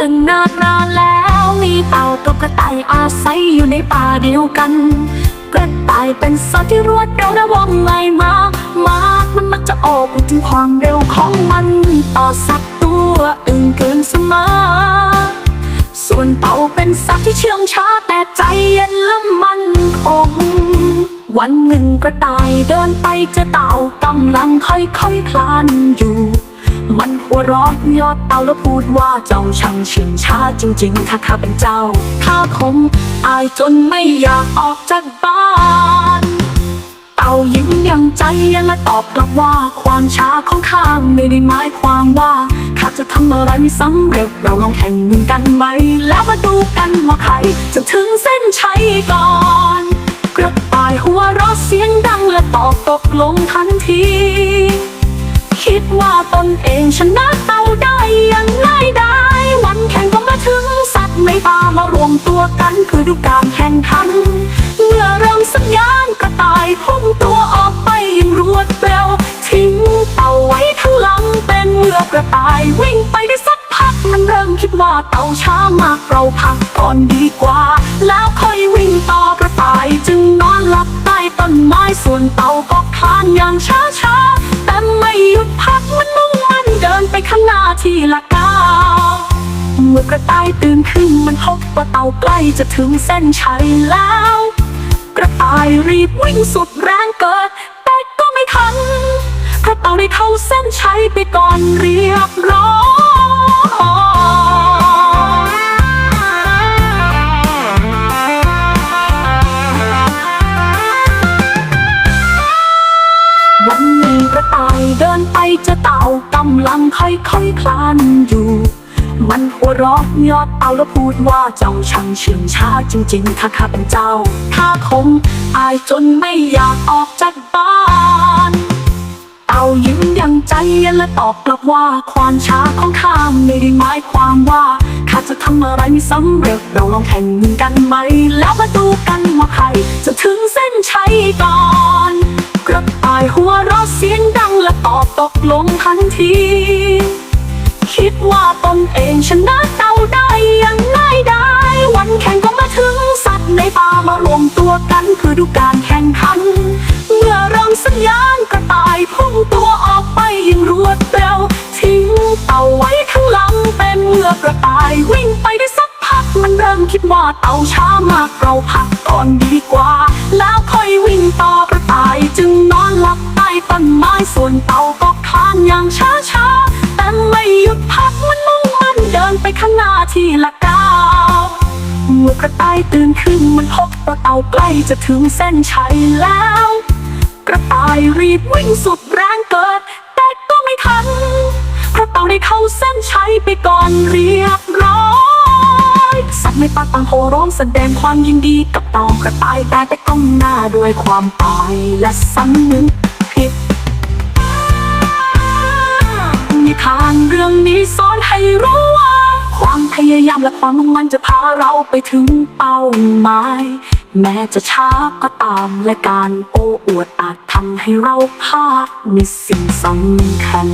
หนึ่งนานแล้วมีเต่ากับกระต่ายอาศัยอยู่ในป่าเดียวกันกระต่ายเป็นสัตว์ที่รวดเร็วและว่องไวมากมันมักจะออกไปถึงความเร็วของมันต่อสัตว์ตัวอื่นเกินเสมอส่วนเต่าเป็นสัตว์ที่เชื่องช้าแต่ใจเย็นและมั่นคงวันหนึ่งกระต่ายเดินไปเจอเต่ากำลังค่อยๆคลานอยู่มันหัวเราะยอดเต่าแล้วพูดว่าเจ้าช่างเชื่องช้าจริงๆถ้าข้าเป็นเจ้าข้าคงอายจนไม่อยากออกจากบ้านเต่ายิ้มอย่างใจเย็นและตอบกลับว่าความช้าของข้าไม่ได้หมายความว่าข้าจะทำอะไรไม่สำเร็จเราลองแข่งกันไหมแล้วมาดูกันว่าใครจะถึงเส้นชัยก่อนกระต่ายหัวเราะเสียงดังและตอบตกลงทันทีคิดว่าตนเองชนะเต่าได้อย่างง่ายดายวันแข่งก็มาถึงสัตว์ในป่ามารวมตัวกันเพื่อดูการแข่งขันเมื่อเริ่มสัญญาณกระต่ายพุ่งตัวออกไปอย่างรวดเร็วทิ้งเต่าไว้ข้างหลังเป็นเมื่อกระต่ายวิ่งไปได้สักพักมันเริ่มคิดว่าเต่าช้ามากเราพักก่อนดีกว่าแล้วค่อยวิ่งต่อกระต่ายจึงนอนหลับใต้ต้นไม้ส่วนเต่าก็คลานอย่างช้าแต่ไม่หยุดพักมันมุ่งมั่นเดินไปข้างหน้าทีละก้าวเมื่อกระต่ายตื่นขึ้นมันพบว่าเต่าใกล้จะถึงเส้นชัยแล้วกระต่ายรีบวิ่งสุดแรงเกิดแต่ก็ไม่ทันเพราะเต่าได้เข้าเส้นชัยไปก่อนเรียบร้อยวันนี้กระต่ายเดินไปเจอเต่ากำลังค่อยๆคลานอยู่มันหัวเราะยอดเต่าแล้วพูดว่าเจ้าช่างเชื่องช้าจริงๆถ้าข้าเป็นเจ้าข้าคงอายจนไม่อยากออกจากบ้านเต่ายิ้มอย่างใจเย็นและตอบกลับว่าความช้าของข้าไม่ได้หมายความว่าข้าจะทำอะไรไม่สำเร็จเราลองแข่งกันไหมแล้วมาดูกันว่าใครจะถึงเส้นชัยก่อนกระต่ายหัวเราะเสียงดังและตอบตกลงทันทีคิดว่าตนเองชนะเต่าได้อย่างง่ายดายวันแข่งก็มาถึงสัตว์ในป่ามารวมตัวกันเพื่อดูการแข่งขันเมื่อเริ่มสัญญาณกระต่ายพุ่งตัวออกไปอย่างรวดเร็วทิ้งเต่าไว้ข้างหลังเป็นเมื่อกระต่ายวิ่งไปได้สักพักมันเริ่มคิดว่าเต่าช้ามากเราพักก่อนดีกว่าแล้วค่อยวิ่งต่อกระต่ายจึงนอนหลับใต้ต้นไม้ส่วนเต่าก็คลานอย่างช้าแต่ไม่หยุดพักมันมุ่งมั่นเดินไปข้างหน้าทีละก้าวเมื่อกระต่ายตื่นขึ้นมันพบว่าเต่าใกล้จะถึงเส้นชัยแล้วกระต่ายรีบวิ่งสุดแรงเกิดแต่ก็ไม่ทันเพราะเต่าได้เข้าเส้นชัยไปก่อนเรียบร้อยสัตว์ในป่าต่างโห่ร้องแสดงความยินดีกับเต่ากระต่ายแต่ไปก้มหน้าด้วยความอายและสำนึกผิดนิทานเรื่องนี้สอนให้รู้ว่าความพยายามและความมุ่งมั่นจะพาเราไปถึงเป้าหมายแม้จะช้าก็ตามและการโอ้อวดอาจทำให้เราพลาดในสิ่งสำคัญ